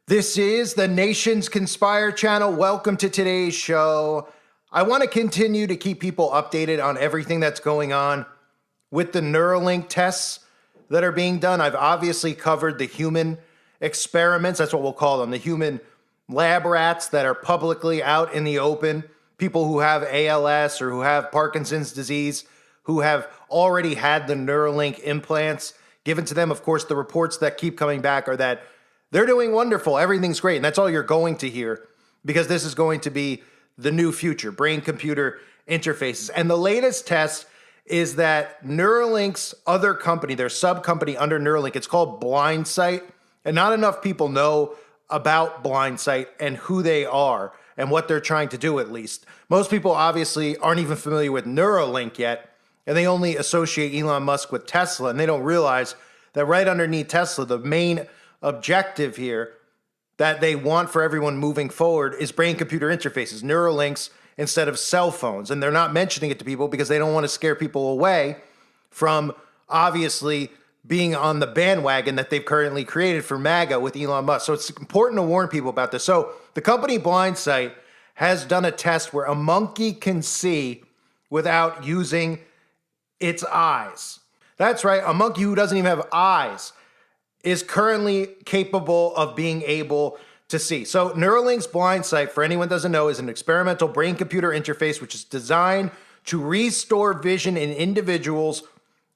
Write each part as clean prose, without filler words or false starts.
This is the Nation's Conspire channel. Welcome to today's show. I want to continue to keep people updated on everything that's going on with the Neuralink tests that are being done. I've obviously covered the human experiments. That's what we'll call them. The human lab rats that are publicly out in the open. People who have ALS or who have Parkinson's disease, who have already had the Neuralink implants given to them. Of course, the reports that keep coming back are that they're doing wonderful. Everything's great. And that's all you're going to hear because this is going to be the new future, brain-computer interfaces. And the latest test is that Neuralink's other company, their sub-company under Neuralink, it's called Blindsight. And not enough people know about Blindsight and who they are and what they're trying to do, at least. Most people obviously aren't even familiar with Neuralink yet, and they only associate Elon Musk with Tesla, and they don't realize that right underneath Tesla, the main objective here that they want for everyone moving forward is brain-computer interfaces, Neuralinks, instead of cell phones. And they're not mentioning it to people because they don't want to scare people away from obviously being on the bandwagon that they've currently created for MAGA with Elon Musk. So it's important to warn people about this. So the company Blindsight has done a test where a monkey can see without using its eyes. That's right, a monkey who doesn't even have eyes is currently capable of being able to see. So Neuralink's Blindsight, for anyone who doesn't know, is an experimental brain-computer interface which is designed to restore vision in individuals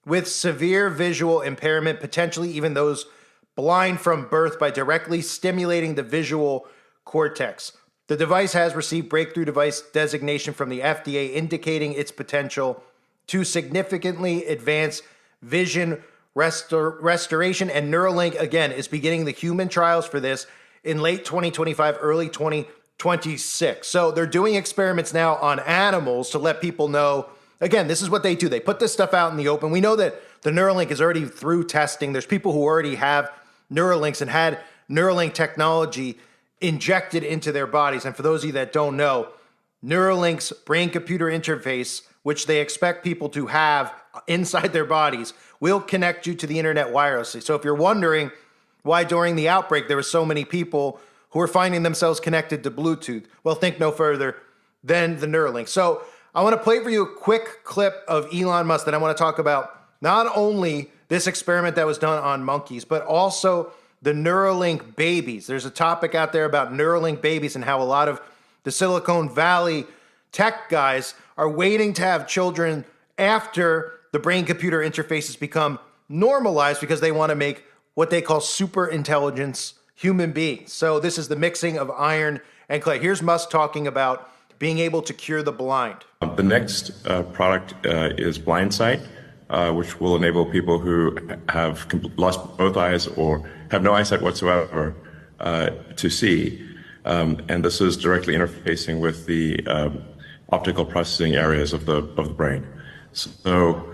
with severe visual impairment, potentially even those blind from birth, by directly stimulating the visual cortex. The device has received breakthrough device designation from the FDA, indicating its potential to significantly advance vision restoration. And Neuralink, again, is beginning the human trials for this in late 2025, early 2026. So they're doing experiments now on animals to let people know. Again, this is what they do. They put this stuff out in the open. We know that the Neuralink is already through testing. There's people who already have Neuralinks and had Neuralink technology injected into their bodies. And for those of you that don't know, Neuralink's brain-computer interface, which they expect people to have inside their bodies, will connect you to the internet wirelessly. So if you're wondering why during the outbreak there were so many people who were finding themselves connected to Bluetooth, well, think no further than the Neuralink. So I want to play for you a quick clip of Elon Musk that I want to talk about not only this experiment that was done on monkeys, but also the Neuralink babies. There's a topic out there about Neuralink babies and how a lot of the Silicon Valley tech guys are waiting to have children after the brain-computer interfaces become normalized because they want to make what they call super intelligence human beings. So this is the mixing of iron and clay. Here's Musk talking about being able to cure the blind. The next product is Blindsight, which will enable people who have lost both eyes or have no eyesight whatsoever to see. And this is directly interfacing with the optical processing areas of the brain. So,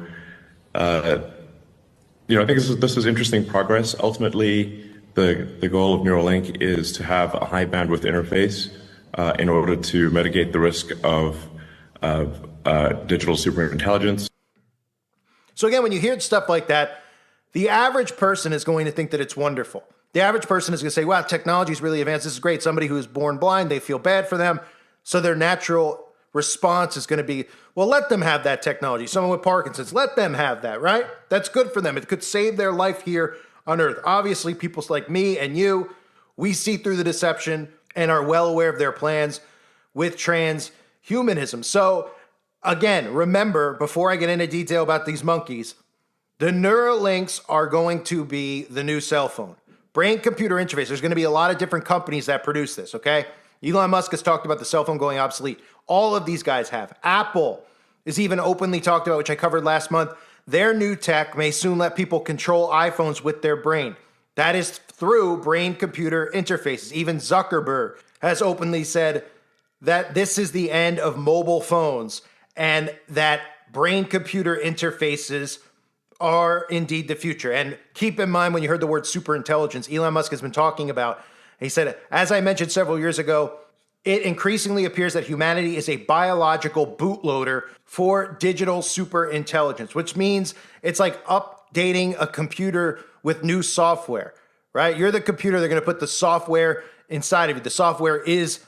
I think this is interesting progress. Ultimately, the goal of Neuralink is to have a high bandwidth interface in order to mitigate the risk of digital superintelligence. So again, when you hear stuff like that, the average person is going to think that it's wonderful. The average person is going to say, wow, technology is really advanced. This is great. Somebody who is born blind, they feel bad for them. So their natural response is going to be, well, let them have that technology. Someone with Parkinson's, let them have that, right? That's good for them. It could save their life here on Earth. Obviously, people like me and you, we see through the deception and are well aware of their plans with transhumanism. So again, remember, before I get into detail about these monkeys, the Neuralinks are going to be the new cell phone. Brain-computer interface. There's going to be a lot of different companies that produce this, okay? Elon Musk has talked about the cell phone going obsolete. All of these guys have. Apple is even openly talked about, which I covered last month. Their new tech may soon let people control iPhones with their brain. That is through brain-computer interfaces. Even Zuckerberg has openly said that this is the end of mobile phones and that brain-computer interfaces are indeed the future. And keep in mind when you heard the word superintelligence, Elon Musk has been talking about, he said, as I mentioned several years ago, it increasingly appears that humanity is a biological bootloader for digital superintelligence, which means it's like updating a computer with new software, right? You're the computer. They're going to put the software inside of you. The software is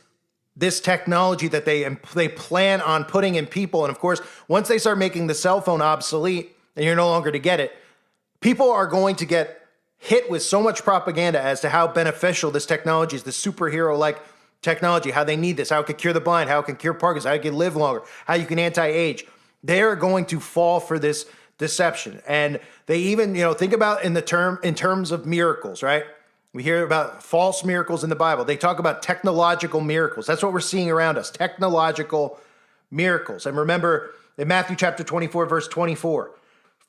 this technology that they plan on putting in people. And of course, once they start making the cell phone obsolete and you're no longer to get it, people are going to get hit with so much propaganda as to how beneficial this technology is, this superhero-like technology, how they need this, how it can cure the blind, how it can cure Parkinson's, how you can live longer, how you can anti-age. They're going to fall for this deception. And they even, think about in terms of miracles, right? We hear about false miracles in the Bible. They talk about technological miracles. That's what we're seeing around us, technological miracles. And remember in Matthew chapter 24, verse 24,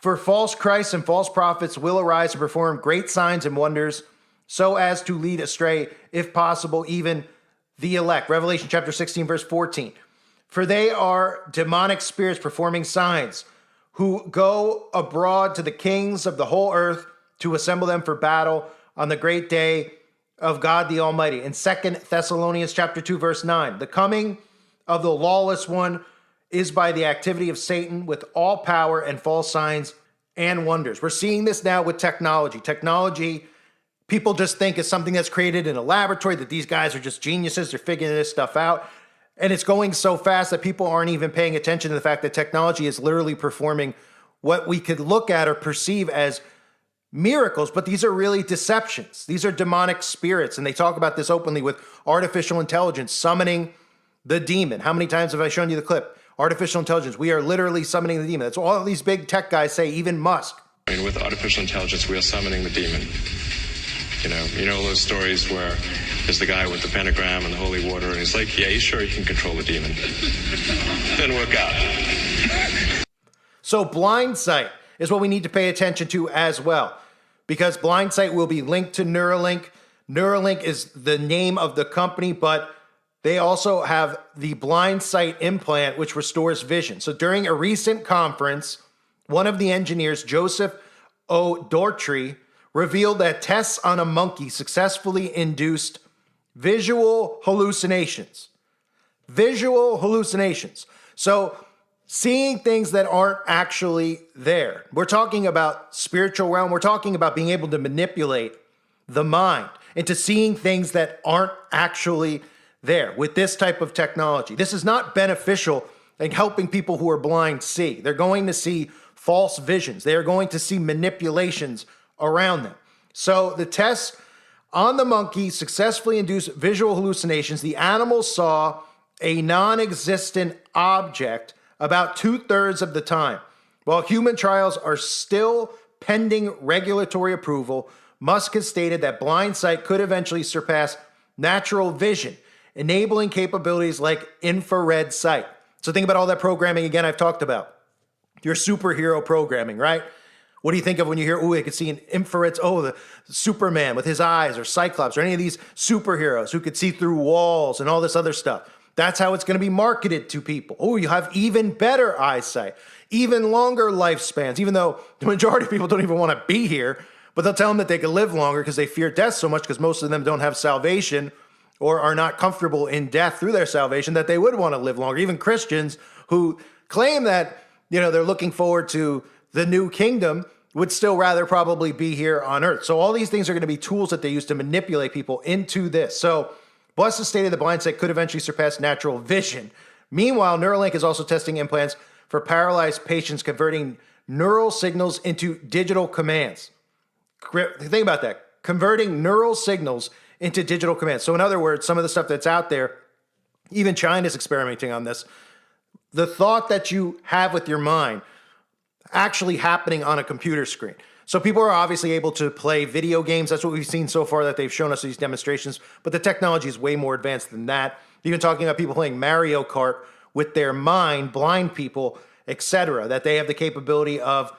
for false Christs and false prophets will arise to perform great signs and wonders so as to lead astray, if possible, even the elect. Revelation chapter 16, verse 14. For they are demonic spirits performing signs who go abroad to the kings of the whole earth to assemble them for battle on the great day of God the Almighty. In 2 Thessalonians chapter 2, verse 9, the coming of the lawless one is by the activity of Satan with all power and false signs and wonders. We're seeing this now with technology. Technology, people just think is something that's created in a laboratory, that these guys are just geniuses, they're figuring this stuff out. And it's going so fast that people aren't even paying attention to the fact that technology is literally performing what we could look at or perceive as miracles, but these are really deceptions. These are demonic spirits, and they talk about this openly with artificial intelligence summoning the demon. How many times have I shown you the clip? Artificial intelligence. We are literally summoning the demon. That's what all these big tech guys say, even Musk. I mean, with artificial intelligence, we are summoning the demon. You know those stories where there's the guy with the pentagram and the holy water, and he's like, yeah, he's sure he can control the demon. Didn't work out. So blind sight is what we need to pay attention to as well, because blind sight will be linked to Neuralink. Neuralink is the name of the company, but they also have the blind sight implant, which restores vision. So during a recent conference, one of the engineers, Joseph O'Doherty, revealed that tests on a monkey successfully induced visual hallucinations. Visual hallucinations. So seeing things that aren't actually there. We're talking about spiritual realm. We're talking about being able to manipulate the mind into seeing things that aren't actually there with this type of technology. This is not beneficial in helping people who are blind see. They're going to see false visions. They are going to see manipulations around them. So the tests on the monkey successfully induced visual hallucinations. The animal saw a non-existent object about 2/3 of the time. While human trials are still pending regulatory approval, Musk has stated that blind sight could eventually surpass natural vision, enabling capabilities like infrared sight. So think about all that programming again I've talked about. Your superhero programming, right? What do you think of when you hear, I could see an infrared, the Superman with his eyes, or Cyclops, or any of these superheroes who could see through walls and all this other stuff. That's how it's going to be marketed to people. You have even better eyesight, even longer lifespans, even though the majority of people don't even want to be here, but they'll tell them that they can live longer because they fear death so much, because most of them don't have salvation or are not comfortable in death through their salvation, that they would want to live longer. Even Christians who claim that, they're looking forward to the new kingdom would still rather probably be here on earth. So all these things are going to be tools that they use to manipulate people into this. So Buss has stated that blind sight could eventually surpass natural vision. Meanwhile, Neuralink is also testing implants for paralyzed patients, converting neural signals into digital commands. Think about that. Converting neural signals into digital commands. So in other words, some of the stuff that's out there, even China's experimenting on this. The thought that you have with your mind actually happening on a computer screen. So people are obviously able to play video games. That's what we've seen so far that they've shown us these demonstrations. But the technology is way more advanced than that. Even talking about people playing Mario Kart with their mind, blind people, etc., that they have the capability of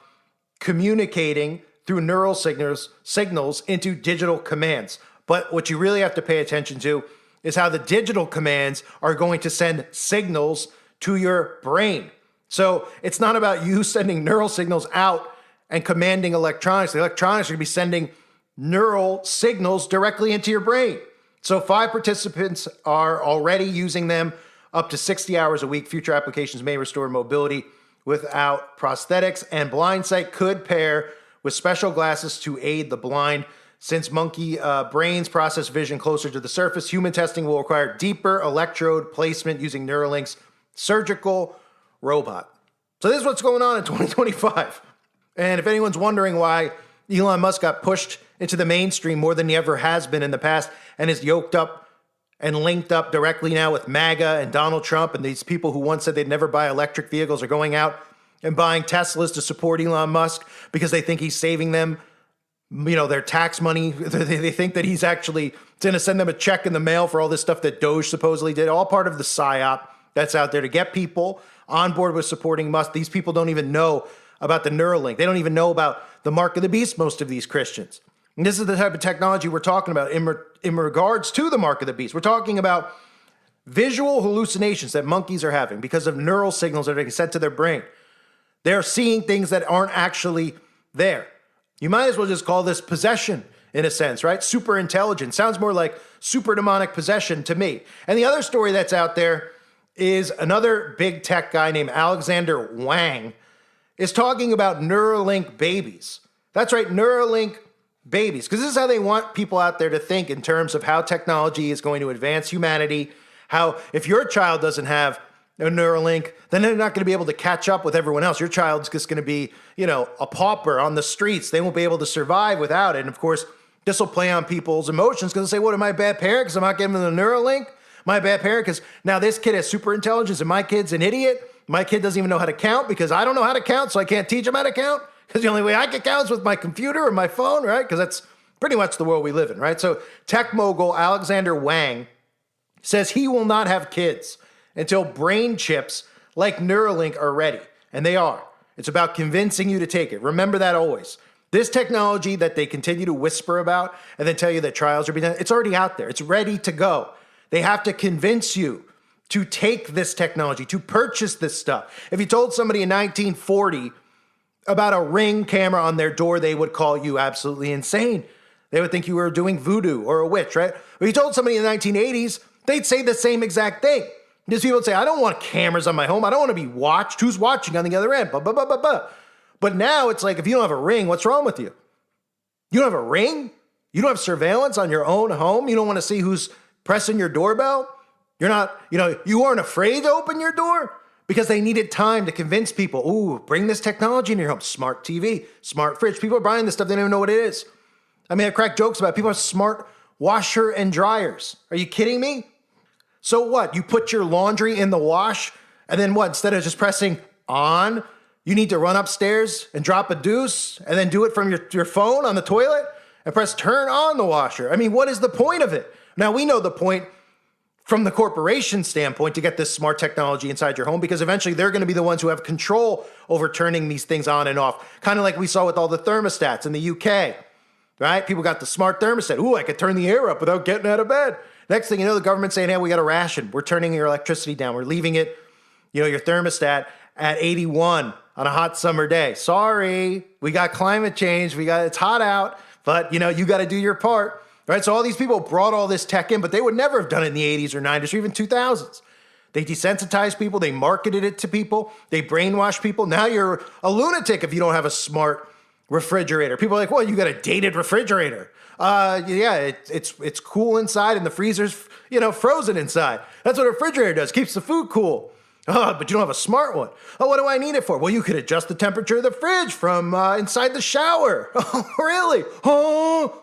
communicating through neural signals into digital commands. But what you really have to pay attention to is how the digital commands are going to send signals to your brain. So it's not about you sending neural signals out and commanding electronics. The electronics are going to be sending neural signals directly into your brain. So 5 participants are already using them up to 60 hours a week. Future applications may restore mobility without prosthetics, and blind sight could pair with special glasses to aid the blind. Since monkey brains process vision closer to the surface, human testing will require deeper electrode placement using Neuralink's surgical robot. So this is what's going on in 2025. And if anyone's wondering why Elon Musk got pushed into the mainstream more than he ever has been in the past and is yoked up and linked up directly now with MAGA and Donald Trump, and these people who once said they'd never buy electric vehicles are going out and buying Teslas to support Elon Musk because they think he's saving them, their tax money. They think that he's actually going to send them a check in the mail for all this stuff that Doge supposedly did, all part of the psyop that's out there to get people on board with supporting Musk. These people don't even know about the Neuralink. They don't even know about the mark of the beast, most of these Christians. And this is the type of technology we're talking about in regards to the mark of the beast. We're talking about visual hallucinations that monkeys are having because of neural signals that are being sent to their brain. They're seeing things that aren't actually there. You might as well just call this possession in a sense, right? Super intelligence. Sounds more like super demonic possession to me. And the other story that's out there is another big tech guy named Alexander Wang is talking about Neuralink babies. That's right, Neuralink babies, because this is how they want people out there to think in terms of how technology is going to advance humanity, how if your child doesn't have a Neuralink, then they're not going to be able to catch up with everyone else. Your child's just going to be, a pauper on the streets. They won't be able to survive without it. And of course, this will play on people's emotions because they'll say, what, am I a bad parent because I'm not giving them the Neuralink? Am I a bad parent because now this kid has super intelligence and my kid's an idiot? My kid doesn't even know how to count because I don't know how to count, so I can't teach him how to count? Because the only way I can count is with my computer or my phone, right? Because that's pretty much the world we live in, right? So tech mogul Alexander Wang says he will not have kids until brain chips like Neuralink are ready. And they are. It's about convincing you to take it. Remember that always. This technology that they continue to whisper about and then tell you that trials are being done, it's already out there. It's ready to go. They have to convince you to take this technology, to purchase this stuff. If you told somebody in 1940 about a Ring camera on their door, they would call you absolutely insane. They would think you were doing voodoo or a witch, right? If you told somebody in the 1980s, they'd say the same exact thing. Because people would say, I don't want cameras on my home. I don't want to be watched. Who's watching on the other end? Blah, blah, blah, blah, blah. But now it's like, if you don't have a Ring, what's wrong with you? You don't have a Ring? You don't have surveillance on your own home? You don't want to see who's pressing your doorbell? You're not, you aren't afraid to open your door? Because they needed time to convince people, ooh, bring this technology into your home. Smart TV, smart fridge. People are buying this stuff. They don't even know what it is. I mean, I crack jokes about it. People have smart washer and dryers. Are you kidding me? So what? You put your laundry in the wash and then what? Instead of just pressing on, you need to run upstairs and drop a deuce and then do it from your phone on the toilet and press turn on the washer. I mean, what is the point of it? Now, we know the point from the corporation standpoint to get this smart technology inside your home because eventually they're going to be the ones who have control over turning these things on and off. Kind of like we saw with all the thermostats in the UK, right? People got the smart thermostat. Ooh, I could turn the air up without getting out of bed. Next thing you know, the government's saying, hey, we got a ration. We're turning your electricity down. We're leaving it, your thermostat at 81 on a hot summer day. Sorry, we got climate change. It's hot out, but you got to do your part. Right? So all these people brought all this tech in, but they would never have done it in the 80s or 90s or even 2000s. They desensitized people. They marketed it to people. They brainwashed people. Now you're a lunatic if you don't have a smart refrigerator. People are like, well, you got a dated refrigerator. Yeah, it's cool inside and the freezer's, frozen inside. That's what a refrigerator does. Keeps the food cool. Oh, but you don't have a smart one. Oh, what do I need it for? Well, you could adjust the temperature of the fridge from inside the shower. Oh, really? Oh.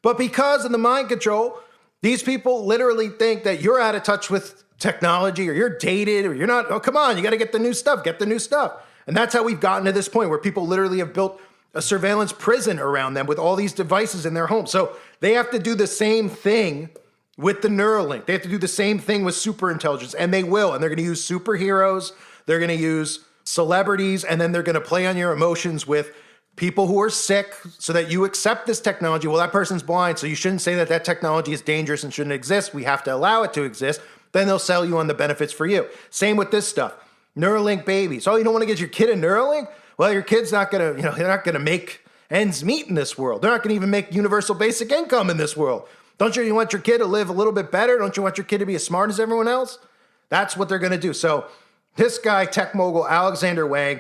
But because of the mind control, these people literally think that you're out of touch with technology or you're dated or you're not. Oh, come on, you got to get the new stuff. Get the new stuff. And that's how we've gotten to this point where people literally have built a surveillance prison around them with all these devices in their home. So they have to do the same thing with the Neuralink. They have to do the same thing with super intelligence, and they will. And they're going to use superheroes. They're going to use celebrities, and then they're going to play on your emotions with people who are sick so that you accept this technology. Well, that person's blind, so you shouldn't say that that technology is dangerous and shouldn't exist. We have to allow it to exist. Then they'll sell you on the benefits for you. Same with this stuff. Neuralink babies. Oh, you don't want to get your kid a Neuralink? Well, your kid's not going to, they're not going to make ends meet in this world. They're not going to even make universal basic income in this world. Don't you want your kid to live a little bit better? Don't you want your kid to be as smart as everyone else? That's what they're going to do. So this guy, tech mogul Alexander Wang,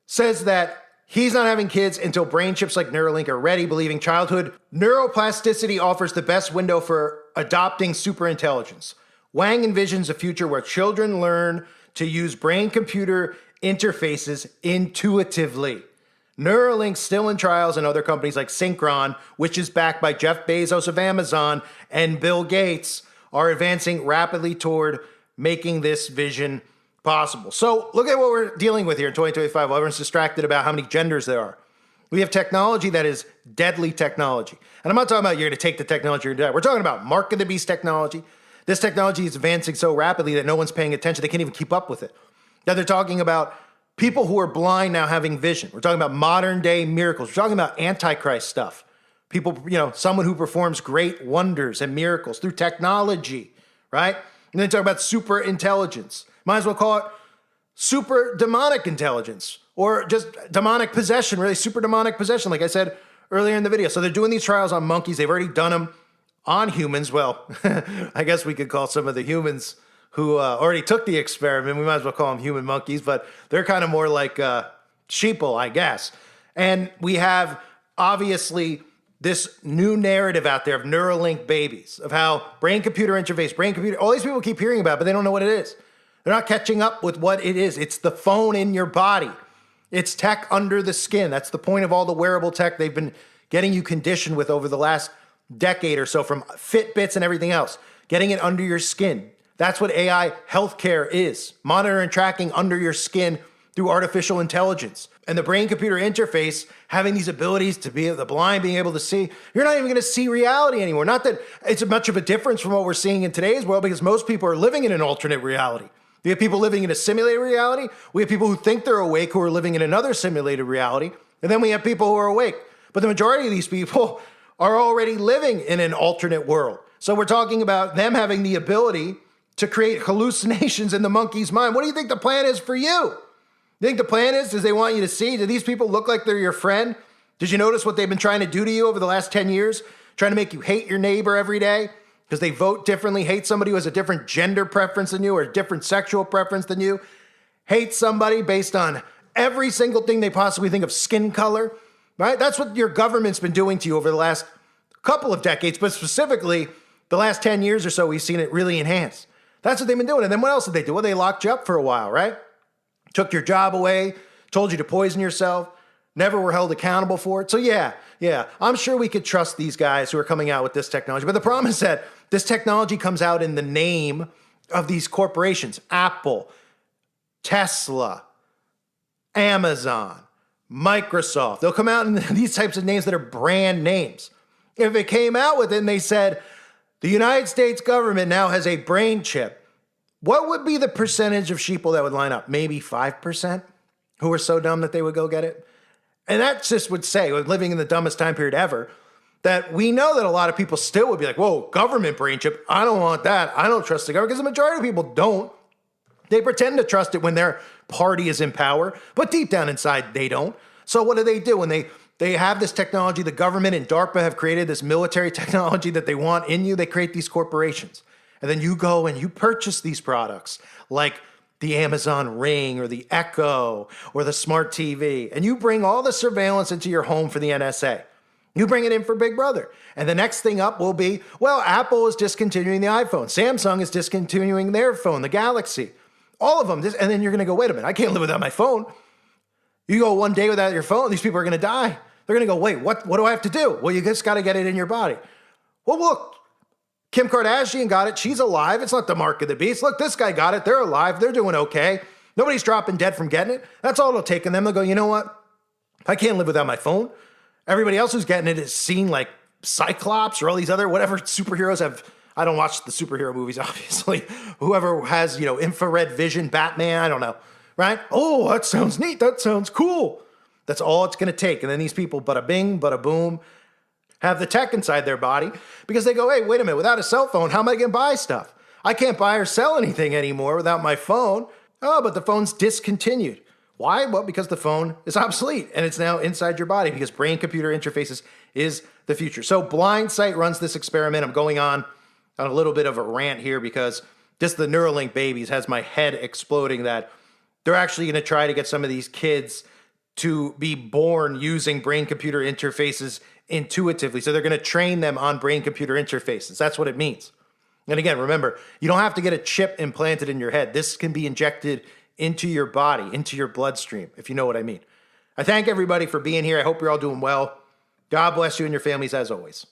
says that he's not having kids until brain chips like Neuralink are ready, believing childhood neuroplasticity offers the best window for adopting superintelligence. Wang envisions a future where children learn to use brain-computer interfaces intuitively. Neuralink's still in trials, and other companies like Synchron, which is backed by Jeff Bezos of Amazon and Bill Gates, are advancing rapidly toward making this vision possible. So look at what we're dealing with here in 2025. While everyone's distracted about how many genders there are. We have technology that is deadly technology. And I'm not talking about you're going to take the technology, you're going to die. We're talking about mark of the beast technology. This technology is advancing so rapidly that no one's paying attention. They can't even keep up with it. Now they're talking about people who are blind now having vision. We're talking about modern day miracles. We're talking about Antichrist stuff. People, someone who performs great wonders and miracles through technology, right? And then talk about super intelligence. Might as well call it super demonic intelligence or just demonic possession, really super demonic possession, like I said earlier in the video. So they're doing these trials on monkeys. They've already done them on humans. Well, I guess we could call some of the humans who already took the experiment, we might as well call them human monkeys, but they're kind of more like sheeple, I guess. And we have, obviously, this new narrative out there of Neuralink babies, of how brain-computer interface, all these people keep hearing about it, but they don't know what it is. They're not catching up with what it is. It's the phone in your body. It's tech under the skin. That's the point of all the wearable tech they've been getting you conditioned with over the last decade or so, from Fitbits and everything else, getting it under your skin. That's what AI healthcare is. Monitor and tracking under your skin through artificial intelligence. And the brain-computer interface, having these abilities to be the blind, being able to see, you're not even going to see reality anymore. Not that it's much of a difference from what we're seeing in today's world, because most people are living in an alternate reality. We have people living in a simulated reality. We have people who think they're awake who are living in another simulated reality. And then we have people who are awake. But the majority of these people are already living in an alternate world. So we're talking about them having the ability to create hallucinations in the monkey's mind. What do you think the plan is for you? You think the plan is they want you to see? Do these people look like they're your friend? Did you notice what they've been trying to do to you over the last 10 years? Trying to make you hate your neighbor every day because they vote differently, hate somebody who has a different gender preference than you or a different sexual preference than you, hate somebody based on every single thing they possibly think of, skin color, right? That's what your government's been doing to you over the last couple of decades, but specifically the last 10 years or so, we've seen it really enhanced. That's what they've been doing. And then what else did they do? Well, they locked you up for a while, right? Took your job away, told you to poison yourself, never were held accountable for it. So yeah, I'm sure we could trust these guys who are coming out with this technology. But the problem is that this technology comes out in the name of these corporations: Apple, Tesla, Amazon, Microsoft. They'll come out in these types of names that are brand names. If it came out with it and they said, the United States government now has a brain chip, what would be the percentage of sheeple that would line up? Maybe 5% who are so dumb that they would go get it? And that just would say, living in the dumbest time period ever, that we know that a lot of people still would be like, whoa, government brain chip, I don't want that. I don't trust the government, because the majority of people don't. They pretend to trust it when their party is in power, but deep down inside, they don't. So what do? When they have this technology, the government and DARPA have created this military technology that they want in you, they create these corporations. And then you go and you purchase these products like the Amazon Ring or the Echo or the smart TV. And you bring all the surveillance into your home for the NSA. You bring it in for Big Brother. And the next thing up will be, well, Apple is discontinuing the iPhone. Samsung is discontinuing their phone, the Galaxy. All of them. And then you're going to go, wait a minute, I can't live without my phone. You go one day without your phone, these people are going to die. They're going to go, wait, what do I have to do? Well, you just got to get it in your body. Well, look, Kim Kardashian got it. She's alive. It's not the mark of the beast. Look, this guy got it. They're alive. They're doing okay. Nobody's dropping dead from getting it. That's all it'll take. And then they'll go, you know what? I can't live without my phone. Everybody else who's getting it is seeing like Cyclops or all these other whatever superheroes have. I don't watch the superhero movies, obviously. Whoever has, infrared vision, Batman, I don't know, right? Oh, that sounds neat. That sounds cool. That's all it's going to take. And then these people, bada bing, bada boom, have the tech inside their body because they go, hey, wait a minute, without a cell phone, how am I going to buy stuff? I can't buy or sell anything anymore without my phone. Oh, but the phone's discontinued. Why? Well, because the phone is obsolete and it's now inside your body because brain-computer interfaces is the future. So Blindsight runs this experiment. I'm going on a little bit of a rant here because just the Neuralink babies has my head exploding that they're actually going to try to get some of these kids to be born using brain-computer interfaces intuitively. So they're going to train them on brain-computer interfaces. That's what it means. And again, remember, you don't have to get a chip implanted in your head. This can be injected into your body, into your bloodstream, if you know what I mean. I thank everybody for being here. I hope you're all doing well. God bless you and your families as always.